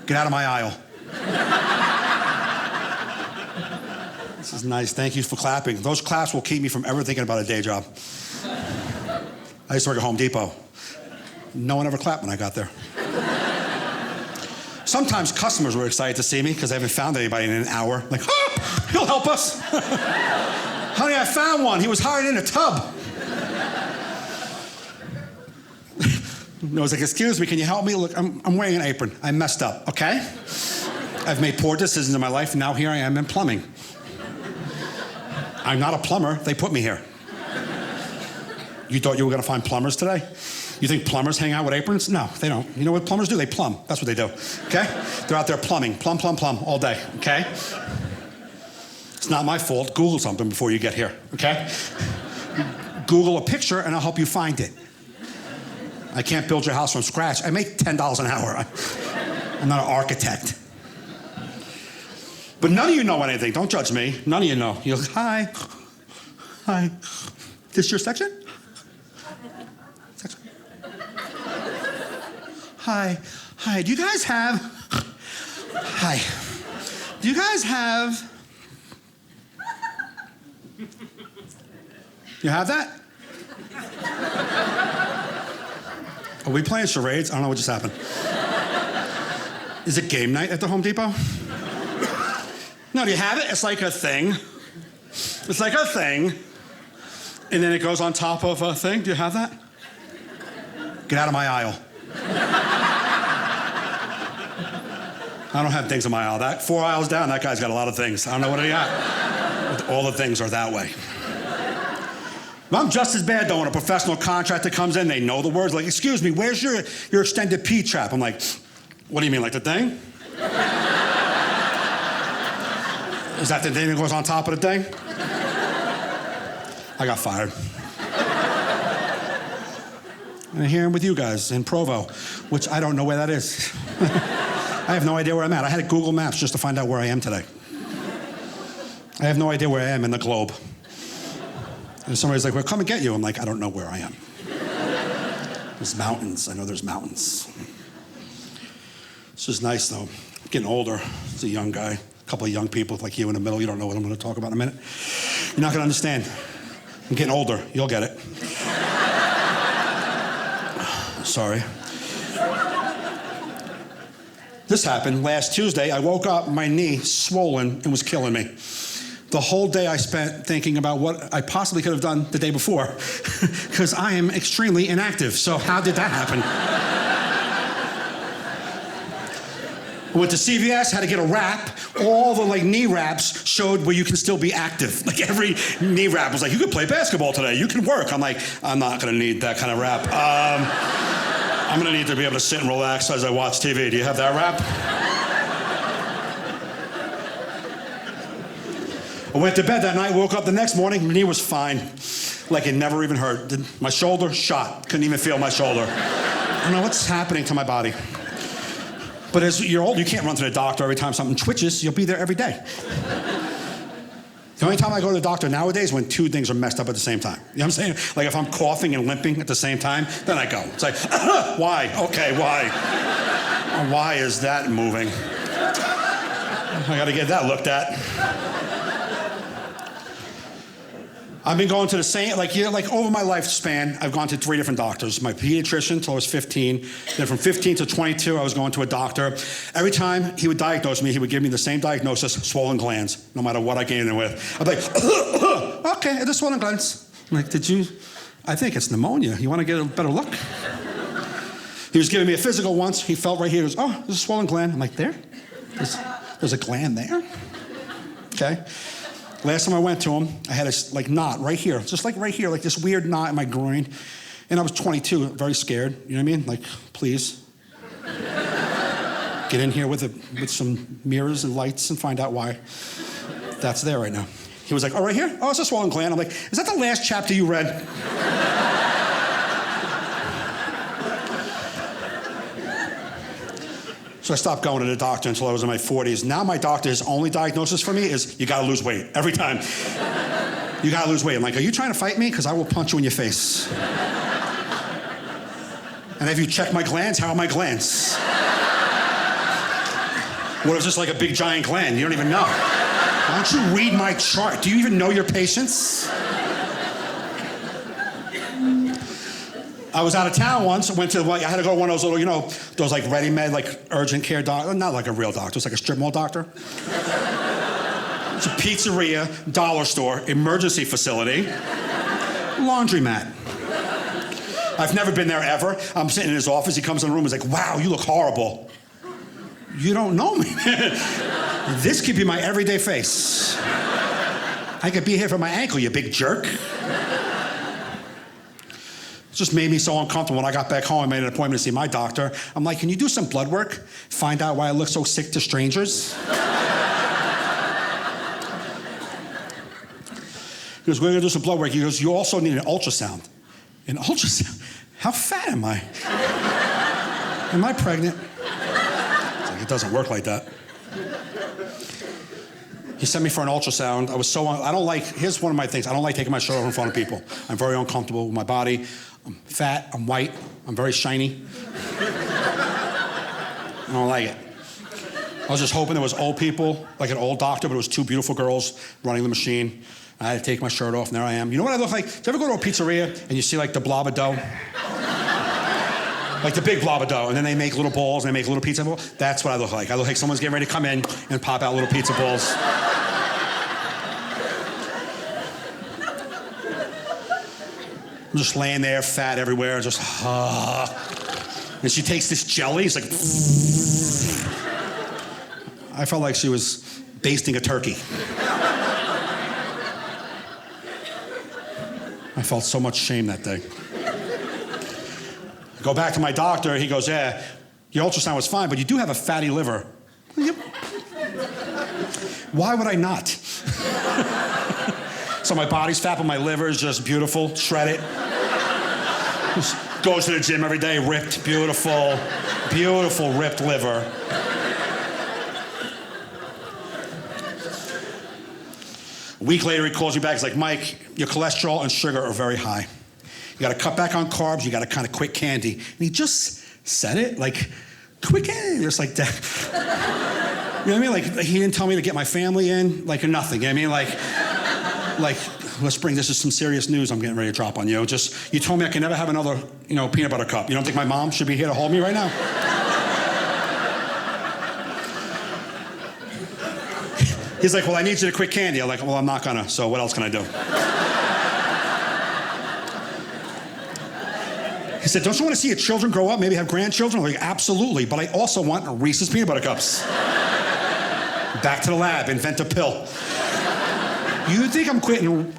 Get out of my aisle. This is nice. Thank you for clapping. Those claps will keep me from ever thinking about a day job. I used to work at Home Depot. No one ever clapped when I got there. Sometimes customers were excited to see me because I haven't found anybody in an hour. Like, oh, he'll help us. Honey, I found one. He was hiding in a tub. I was like, excuse me, can you help me? Look, I'm wearing an apron. I messed up, okay? I've made poor decisions in my life, and now here I am in plumbing. I'm not a plumber. They put me here. You thought you were going to find plumbers today? You think plumbers hang out with aprons? No, they don't. You know what plumbers do? They plumb. That's what they do, okay? They're out there plumbing, plumb, all day, okay? It's not my fault. Google something before you get here, okay? Google a picture, and I'll help you find it. I can't build your house from scratch. I make $10 an hour. I'm not an architect. But none of you know anything. Don't judge me. None of you know. You're like, hi. Hi. This your section? Hi. Hi. Do you guys have... Hi. Do you guys have... You have that? Are we playing charades? I don't know what just happened. Is it game night at the Home Depot? No, do you have it? It's like a thing. It's like a thing. And then it goes on top of a thing. Do you have that? Get out of my aisle. I don't have things in my aisle. That 4 aisles down, that guy's got a lot of things. I don't know what he got. All the things are that way. I'm just as bad, though, when a professional contractor comes in, they know the words, like, excuse me, where's your extended P-trap? I'm like, what do you mean, like the thing? Is that the thing that goes on top of the thing? I got fired. And here I'm with you guys in Provo, which I don't know where that is. I have no idea where I'm at. I had Google Maps just to find out where I am today. I have no idea where I am in the globe. And somebody's like, well, come and get you. I'm like, I don't know where I am. There's mountains. I know there's mountains. This is nice, though. I'm getting older. It's a young guy. A couple of young people like you in the middle. You don't know what I'm going to talk about in a minute. You're not going to understand. I'm getting older. You'll get it. Sorry. This happened last Tuesday. I woke up, my knee swollen and was killing me. The whole day I spent thinking about what I possibly could have done the day before because I am extremely inactive. So how did that happen? I went to CVS, had to get a wrap. All the knee wraps showed where you can still be active. Like every knee wrap was like, you can play basketball today, you can work. I'm like, I'm not gonna need that kind of wrap. I'm gonna need to be able to sit and relax as I watch TV. Do you have that wrap? I went to bed that night, woke up the next morning, my knee was fine. Like it never even hurt. My shoulder shot, couldn't even feel my shoulder. I don't know what's happening to my body. But as you're old, you can't run to the doctor every time something twitches. You'll be there every day. The only time I go to the doctor nowadays is when two things are messed up at the same time. You know what I'm saying? Like if I'm coughing and limping at the same time, then I go. It's like, why? Okay, why? Why is that moving? I gotta get that looked at. I've been going to the same, over my lifespan, I've gone to 3 different doctors. My pediatrician till I was 15. Then from 15 to 22, I was going to a doctor. Every time he would diagnose me, he would give me the same diagnosis, swollen glands, no matter what I came in with. I'd be like, okay, it's swollen glands. I'm like, I think it's pneumonia. You want to get a better look? He was giving me a physical once. He felt right here. He goes, oh, there's a swollen gland. I'm like, there? There's a gland there? Okay. Last time I went to him, I had a knot right here, just like right here, like this weird knot in my groin. And I was 22, very scared. You know what I mean? Like, please. Get in here with some mirrors and lights and find out why that's there right now. He was like, oh, right here? Oh, it's a swollen gland. I'm like, is that the last chapter you read? So I stopped going to the doctor until I was in my 40s. Now my doctor, his only diagnosis for me is, you gotta lose weight, every time. You gotta lose weight. I'm like, are you trying to fight me? Because I will punch you in your face. And have you checked my glands? How are my glands? What if it's just like a big giant gland? You don't even know. Why don't you read my chart? Do you even know your patients? I was out of town once. I had to go to one of those little, those like ready-made, like urgent care doctor. Not like a real doctor. It's like a strip mall doctor. It's a pizzeria, dollar store, emergency facility, laundromat. I've never been there ever. I'm sitting in his office. He comes in the room. He's like, "Wow, you look horrible." You don't know me. This could be my everyday face. I could be here for my ankle, you big jerk. It just made me so uncomfortable. When I got back home, I made an appointment to see my doctor. I'm like, "Can you do some blood work? Find out why I look so sick to strangers?" He goes, "We're gonna do some blood work." He goes, "You also need an ultrasound." An ultrasound? How fat am I? Am I pregnant? It's like, it doesn't work like that. He sent me for an ultrasound. Here's one of my things. I don't like taking my shirt off in front of people. I'm very uncomfortable with my body. I'm fat, I'm white, I'm very shiny. I don't like it. I was just hoping there was old people, like an old doctor, but it was two beautiful girls running the machine. I had to take my shirt off, and there I am. You know what I look like? Do you ever go to a pizzeria and you see like the blob of dough? Like the big blob of dough, and then they make little balls and they make little pizza balls? That's what I look like. I look like someone's getting ready to come in and pop out little pizza balls. I'm just laying there, fat everywhere, just, And she takes this jelly, it's like, I felt like she was basting a turkey. I felt so much shame that day. I go back to my doctor, he goes, "Yeah, your ultrasound was fine, but you do have a fatty liver." Yep. Why would I not? So my body's fat, but my liver is just beautiful, shredded. Just goes to the gym every day, ripped, beautiful, beautiful ripped liver. A week later, he calls me back. He's like, "Mike, your cholesterol and sugar are very high. You got to cut back on carbs. You got to kind of quit candy." And he just said it like, "Quit candy," just like that. You know what I mean? Like, he didn't tell me to get my family in, like, or nothing. You know what I mean? Like, let's bring this to some serious news I'm getting ready to drop on you. You told me I can never have another, peanut butter cup. You don't think my mom should be here to hold me right now? He's like, "Well, I need you to quit candy." I'm like, "Well, I'm not gonna, so what else can I do?" He said, "Don't you want to see your children grow up, maybe have grandchildren?" I'm like, "Absolutely, but I also want Reese's peanut butter cups." Back to the lab, invent a pill. You think I'm quitting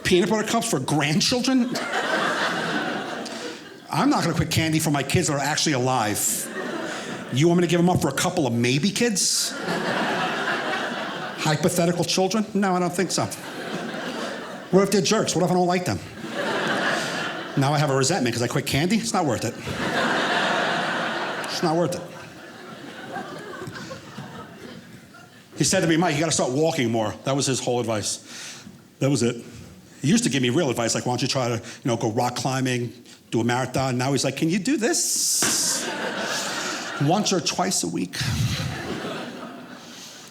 peanut butter cups for grandchildren? I'm not gonna quit candy for my kids that are actually alive. You want me to give them up for a couple of maybe kids? Hypothetical children? No, I don't think so. What if they're jerks? What if I don't like them? Now I have a resentment because I quit candy? It's not worth it. It's not worth it. He said to me, "Mike, you gotta start walking more." That was his whole advice. That was it. He used to give me real advice, like, "Why don't you try to, go rock climbing, do a marathon?" Now he's like, "Can you do this once or twice a week?"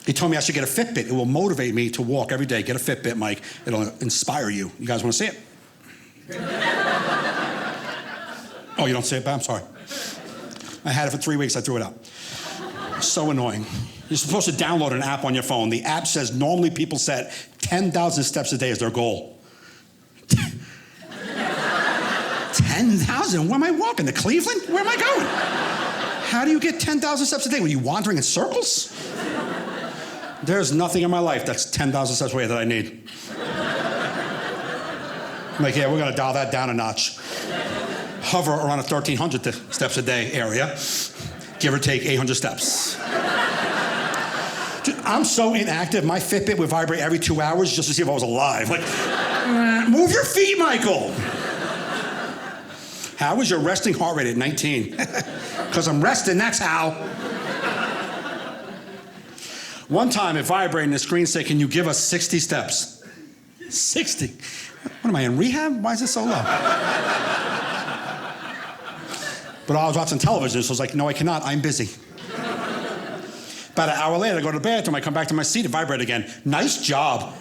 He told me I should get a Fitbit. It will motivate me to walk every day. Get a Fitbit, Mike. It'll inspire you. You guys want to see it? Oh, you don't see it? I'm sorry. I had it for 3 weeks. I threw it out. So annoying. You're supposed to download an app on your phone. The app says normally people set 10,000 steps a day as their goal. 10,000? Where am I walking? To Cleveland? Where am I going? How do you get 10,000 steps a day? Were you wandering in circles? There's nothing in my life that's 10,000 steps away that I need. I'm like, "Yeah, we're gonna dial that down a notch. Hover around a 1,300 steps a day area. Give or take 800 steps. Dude, I'm so inactive, my Fitbit would vibrate every 2 hours just to see if I was alive. Like, move your feet, Michael. How was your resting heart rate at 19? Because I'm resting, that's how. One time it vibrated and the screen said, "Can you give us 60 steps? 60? What am I, in rehab? Why is it so low? But I was watching television, so I was like, "No, I cannot, I'm busy." About an hour later, I go to the bathroom, I come back to my seat, it vibrated again. Nice job.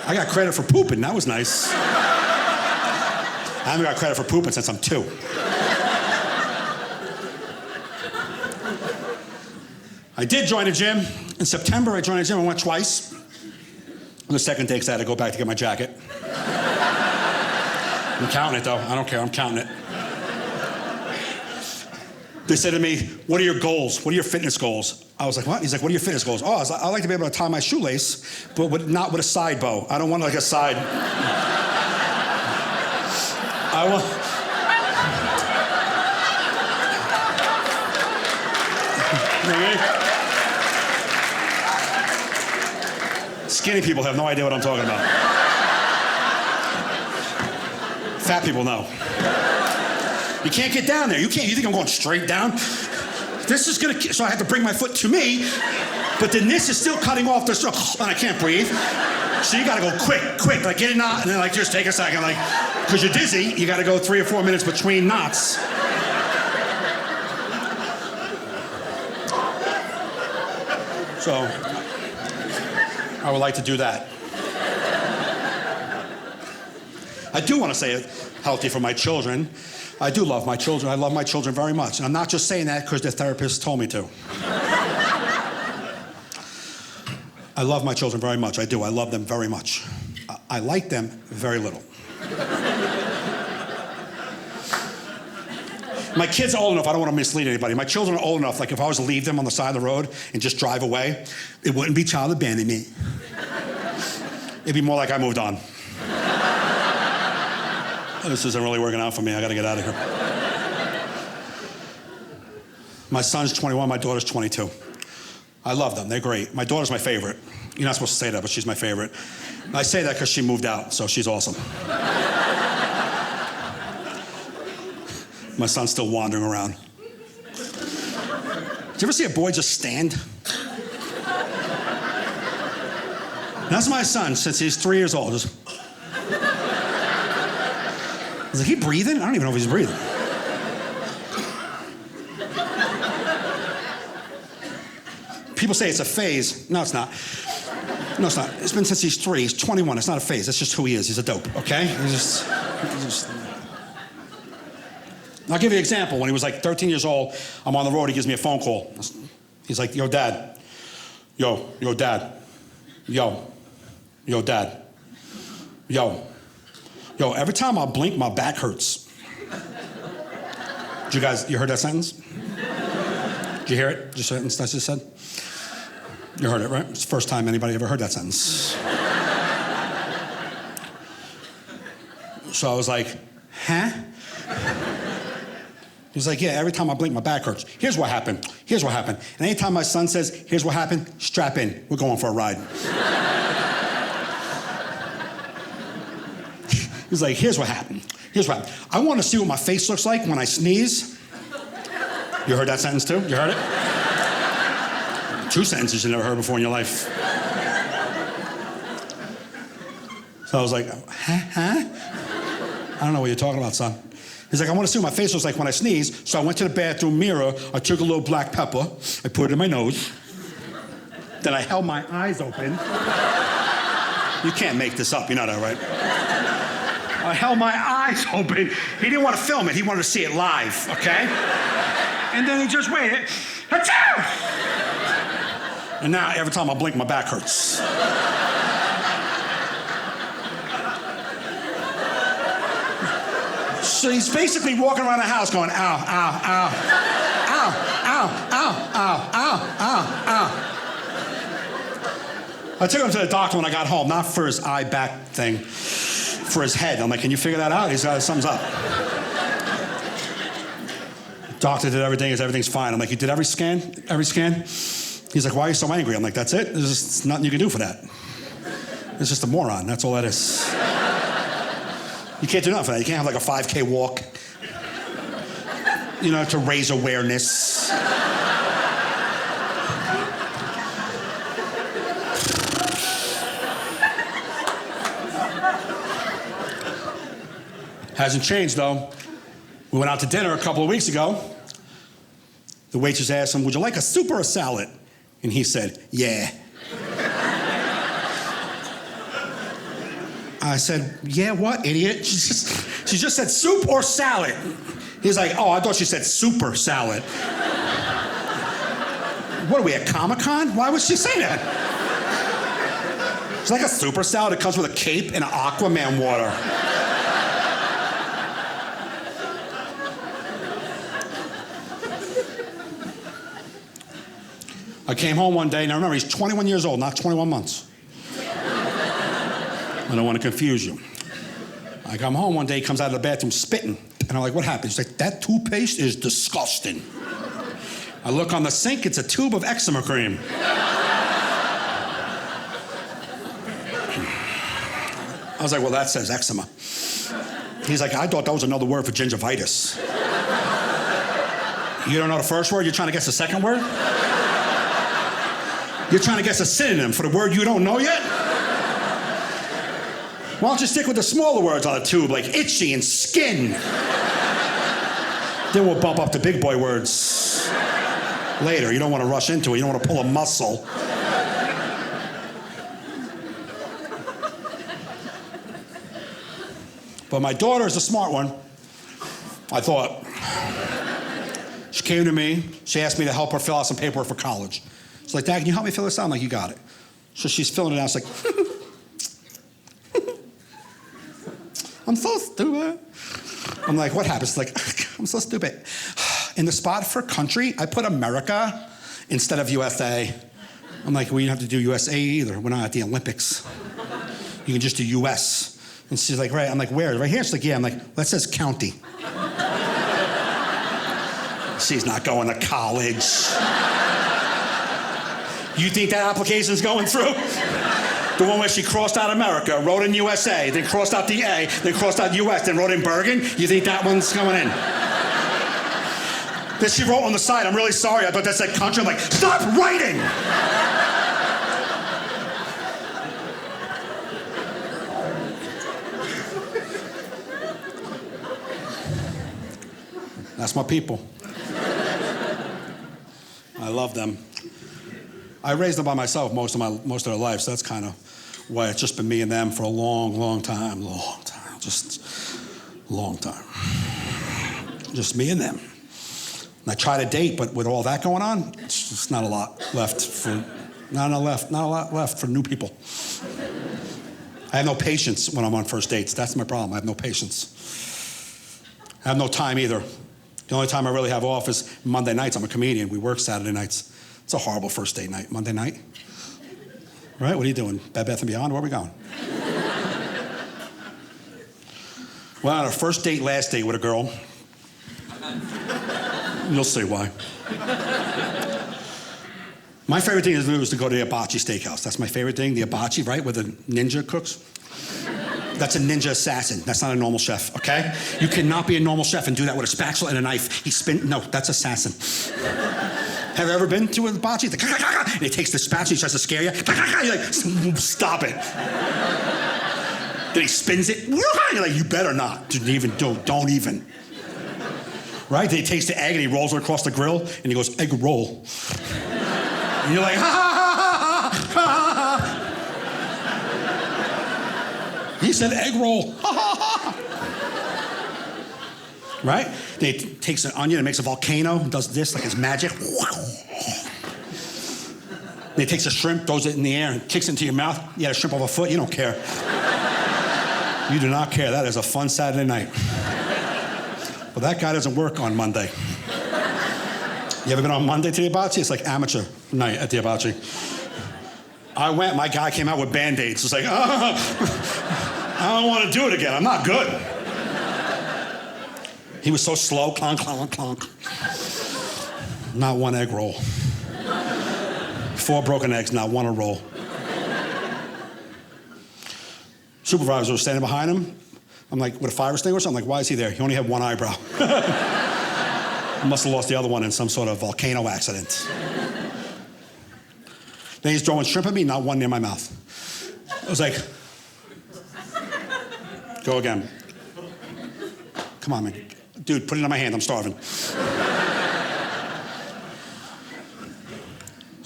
I got credit for pooping, that was nice. I haven't got credit for pooping since I'm 2. I did join a gym. In September, I joined a gym. I went twice. The second day, I had to go back to get my jacket. I'm counting it, though. I don't care. I'm counting it. They said to me, what are your goals? What are your fitness goals? I was like, what? He's like, what are your fitness goals? Oh, I was like, I like to be able to tie my shoelace, but not with a side bow. I don't want like a side. I want... You know what I mean? Skinny people have no idea what I'm talking about. Fat people know. You can't get down there. You can't. You think I'm going straight down? This is gonna. So I had to bring my foot to me, but then this is still cutting off the stuff, and I can't breathe. So you gotta go quick, like get a knot, and then like just take a second, like, because you're dizzy. You gotta go 3 or 4 minutes between knots. So I would like to do that. I do want to say it healthy for my children. I do love my children. I love my children very much. And I'm not just saying that because their therapist told me to. I love my children very much. I do. I love them very much. I like them very little. My kids are old enough, I don't want to mislead anybody. My children are old enough, like if I was to leave them on the side of the road and just drive away, it wouldn't be child abandonment. It'd be more like I moved on. This isn't really working out for me. I got to get out of here. My son's 21, my daughter's 22. I love them. They're great. My daughter's my favorite. You're not supposed to say that, but she's my favorite. I say that because she moved out, so she's awesome. My son's still wandering around. Did you ever see a boy just stand? That's my son since he's 3 years old. Just... Is he breathing? I don't even know if he's breathing. People say it's a phase. No, it's not. No, it's not. It's been since he's 3. He's 21. It's not a phase. That's just who he is. He's a dope, okay? He's just... I'll give you an example. When he was like 13 years old, I'm on the road, he gives me a phone call. He's like, yo, Dad. Yo, Dad. Yo, Dad. Yo, every time I blink, my back hurts. You heard that sentence? Did you hear it? Just sentence I just said? You heard it, right? It's the first time anybody ever heard that sentence. So I was like, huh? He's like, yeah, every time I blink, my back hurts. Here's what happened. And anytime my son says, here's what happened, strap in. We're going for a ride. He's like, here's what happened. I want to see what my face looks like when I sneeze. You heard that sentence too? You heard it? 2 sentences you never heard before in your life. So I was like, huh? I don't know what you're talking about, son. He's like, I want to see what my face looks like when I sneeze. So I went to the bathroom mirror. I took a little black pepper. I put it in my nose. Then I held my eyes open. You can't make this up. You know that, right? I held my eyes open. He didn't want to film it. He wanted to see it live, okay? And then he just waited. Achoo! And now every time I blink, my back hurts. So he's basically walking around the house going, ow, ow, ow, ow, ow, ow, ow, ow, ow, ow. I took him to the doctor when I got home, not for his eye back thing, for his head. I'm like, can you figure that out? He's got, something's up. Doctor did everything, everything's fine. I'm like, you did every scan? He's like, why are you so angry? I'm like, that's it? There's just nothing you can do for that. It's just a moron, that's all that is. You can't do nothing for that. You can't have like a 5K walk, you know, to raise awareness. Hasn't changed though. We went out to dinner a couple of weeks ago. The waitress asked him, would you like a soup or a salad? And he said, yeah. I said, yeah, what, idiot? She just said soup or salad. He's like, oh, I thought she said super salad. What are we at Comic-Con? Why would she say that? It's like a super salad. It comes with a cape and an Aquaman water. I came home one day, and I remember he's 21 years old, not 21 months. I don't want to confuse you. I come home one day, he comes out of the bathroom spitting. And I'm like, what happened? He's like, that toothpaste is disgusting. I look on the sink, it's a tube of eczema cream. I was like, well, that says eczema. He's like, I thought that was another word for gingivitis. You don't know the first word? You're trying to guess the second word? You're trying to guess a synonym for the word you don't know yet? Why don't you stick with the smaller words on the tube, like itchy and skin? Then we'll bump up the big boy words later. You don't want to rush into it. You don't want to pull a muscle. But my daughter is a smart one, I thought. She came to me. She asked me to help her fill out some paperwork for college. She's like, Dad, can you help me fill this out? I'm like, you got it. So she's filling it out. She's like, I'm so stupid. I'm like, what happens? She's like, I'm so stupid. In the spot for country, I put America instead of USA. I'm like, well, you don't have to do USA either. We're not at the Olympics. You can just do US. And she's like, right. I'm like, where? Right here? She's like, yeah. I'm like, that says county. She's not going to college. You think that application's going through? The one where she crossed out America, wrote in USA, then crossed out the A, then crossed out US, then wrote in Bergen? You think that one's going in? Then she wrote on the side, I'm really sorry, I thought that said country. I'm like, stop writing! That's my people. I love them. I raised them by myself most of their life, so that's kind of why it's just been me and them for a long time, just long time. Just me and them. And I try to date, but with all that going on, it's just not a lot left for new people. I have no patience when I'm on first dates. That's my problem. I have no patience. I have no time either. The only time I really have off is Monday nights. I'm a comedian. We work Saturday nights. It's a horrible first date night. Monday night. Right? What are you doing? Bed Bath & Beyond? Where are we going? Well, on our first date, last date with a girl. You'll see why. My favorite thing to do is to go to the Apache Steakhouse. That's my favorite thing. The Apache, right? Where the ninja cooks. That's a ninja assassin. That's not a normal chef, okay? You cannot be a normal chef and do that with a spatula and a knife. No, that's assassin. Have you ever been to a hibachi? Like, and he takes the spatula, he tries to scare you. You're like, stop it. Then he spins it. You're like, you better not. Don't even. Right? Then he takes the egg and he rolls it across the grill and he goes, egg roll. And you're like, ha ha ha ha ha ha. He said egg roll. Ha ha ha. Right? Then he takes an onion and makes a volcano and does this like it's magic. Then he takes a shrimp, throws it in the air and kicks it into your mouth. You had a shrimp off a foot, you don't care. You do not care. That is a fun Saturday night. But that guy doesn't work on Monday. You ever been on Monday to the Apache? It's like amateur night at the Apache. I went, my guy came out with Band-Aids. It's like, I don't want to do it again. I'm not good. He was so slow, clonk, clonk, clonk. Not one egg roll. 4 broken eggs, not one a roll. Supervisor was standing behind him. I'm like, with a fire extinguisher? I'm like, why is he there? He only had one eyebrow. Must have lost the other one in some sort of volcano accident. Then he's throwing shrimp at me, not one near my mouth. I was like, go again. Come on, man. Dude, put it in my hand, I'm starving.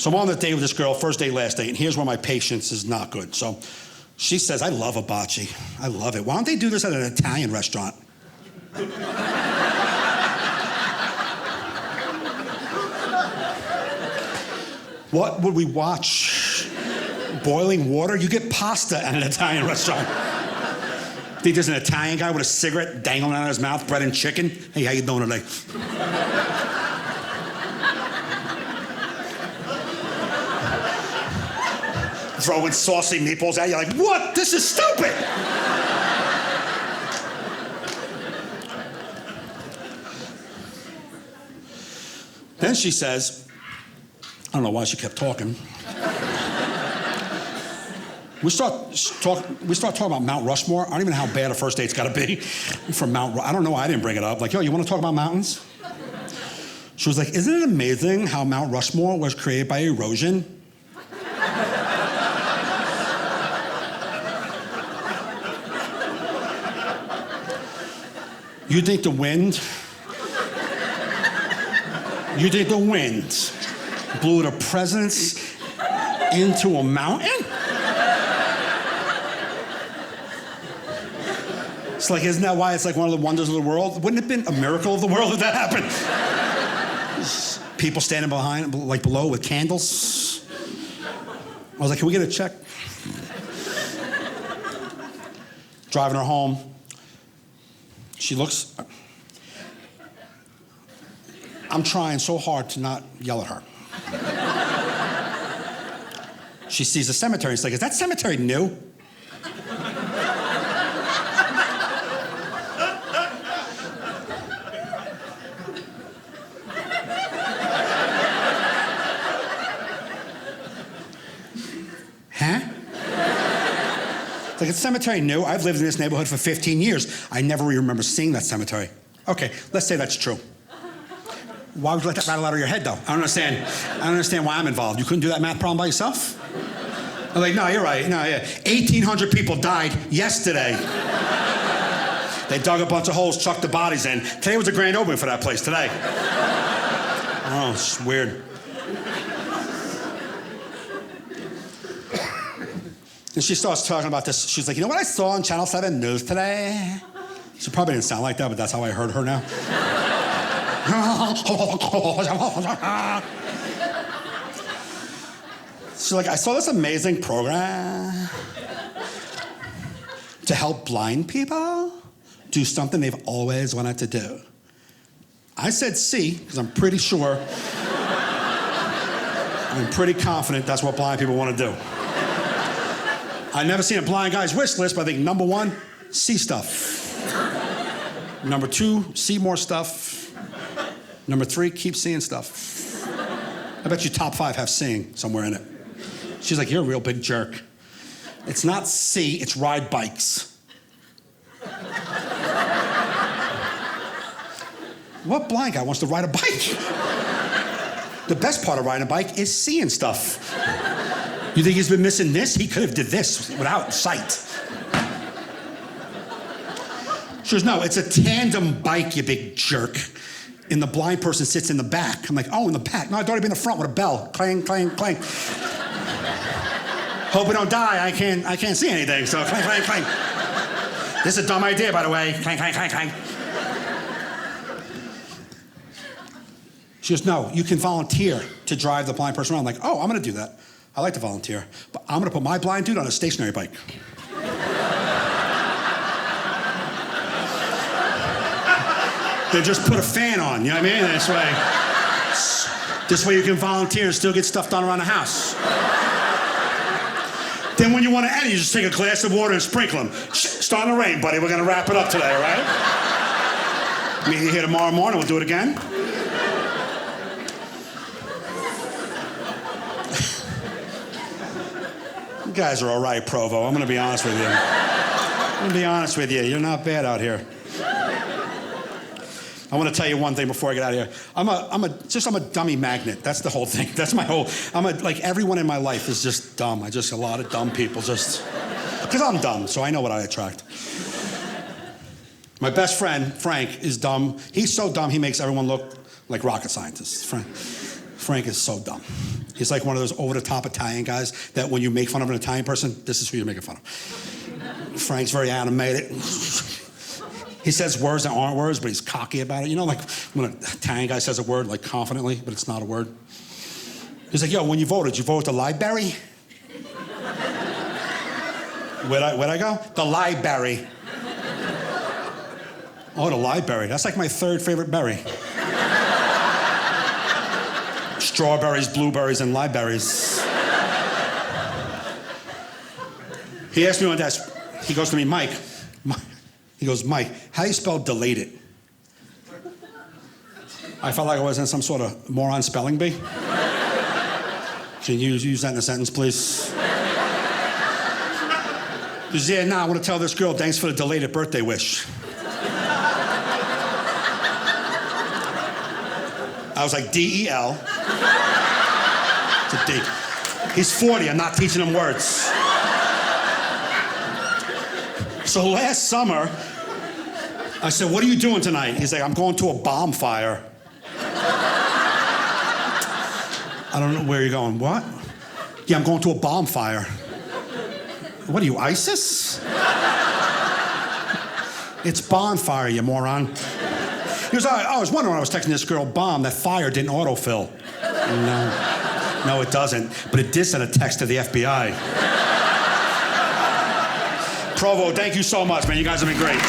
So I'm on the date with this girl, first date, last date, and here's where my patience is not good. So she says, I love hibachi. I love it. Why don't they do this at an Italian restaurant? What would we watch? Boiling water? You get pasta at an Italian restaurant. Think there's an Italian guy with a cigarette dangling out of his mouth, bread and chicken? Hey, how you doing today? Throwing saucy meatballs at you like, what? This is stupid! Then she says, I don't know why she kept talking. We start talking about Mount Rushmore. I don't even know how bad a first date's got to be from I don't know why I didn't bring it up. Like, yo, you want to talk about mountains? She was like, isn't it amazing how Mount Rushmore was created by erosion? You think the wind blew the presidents into a mountain? It's like, isn't that why it's like one of the wonders of the world? Wouldn't it have been a miracle of the world if that happened? People standing behind, like below with candles. I was like, can we get a check? Driving her home. She looks, I'm trying so hard to not yell at her. She sees a cemetery. She's like, is that cemetery new? Huh? It's like, it's cemetery new. I've lived in this neighborhood for 15 years. I never remember seeing that cemetery. Okay, let's say that's true. Why would you let that rattle out of your head, though? I don't understand why I'm involved. You couldn't do that math problem by yourself? I'm like, no, you're right. No, yeah. 1,800 people died yesterday. They dug a bunch of holes, chucked the bodies in. Today was a grand opening for that place, today. Oh, it's weird. And she starts talking about this. She's like, you know what I saw on Channel 7 News today? She probably didn't sound like that, but that's how I heard her now. She's like, I saw this amazing program to help blind people do something they've always wanted to do. I said C, because I'm pretty confident that's what blind people want to do. I've never seen a blind guy's wish list, but I think number 1, see stuff. Number 2, see more stuff. Number 3, keep seeing stuff. I bet you top 5 have seeing somewhere in it. She's like, you're a real big jerk. It's not see, it's ride bikes. What blind guy wants to ride a bike? The best part of riding a bike is seeing stuff. You think he's been missing this? He could have did this without sight. She goes, no, it's a tandem bike, you big jerk. And the blind person sits in the back. I'm like, oh, in the back. No, I'd already been in the front with a bell. Clang, clang, clang. Hope we don't die. I can't see anything, so clang, clang, clang. This is a dumb idea, by the way. Clang, clang, clang, clang. She goes, no, you can volunteer to drive the blind person around. I'm like, oh, I'm gonna do that. I like to volunteer, but I'm gonna put my blind dude on a stationary bike. They just put a fan on, you know what I mean? This way you can volunteer and still get stuff done around the house. Then when you want to end, you just take a glass of water and sprinkle them. Starting to rain, buddy. We're gonna wrap it up today, all right? Meet you here tomorrow morning, we'll do it again. You guys are all right, Provo. I'm gonna be honest with you. You're not bad out here. I want to tell you one thing before I get out of here. I'm a dummy magnet. That's the whole thing. That's my whole. Like everyone in my life is just dumb. A lot of dumb people just because I'm dumb, so I know what I attract. My best friend Frank is dumb. He's so dumb he makes everyone look like rocket scientists. Frank is so dumb. He's like one of those over-the-top Italian guys that when you make fun of an Italian person, this is who you're making fun of. Frank's very animated. He says words that aren't words, but he's cocky about it. You know, like when an Italian guy says a word, like confidently, but it's not a word. He's like, yo, when you voted the library? Where'd I go? The library. Oh, the library. That's like my third favorite berry. Strawberries, blueberries, and libraries. He asked me one day, he goes to me, Mike, how do you spell delated? I felt like I was in some sort of moron spelling bee. Can you use that in a sentence, please? He goes, yeah, I want to tell this girl, thanks for the delayed birthday wish. I was like, D-E-L. It's a D. He's 40, I'm not teaching him words. So last summer, I said, what are you doing tonight? He's like, I'm going to a bonfire. I don't know where you're going. What? Yeah, I'm going to a bonfire. What are you, ISIS? It's bonfire, you moron. He goes, I was wondering when I was texting this girl bomb, that fire didn't autofill. No, it doesn't. But it did send a text to the FBI. Provo, thank you so much, man. You guys have been great.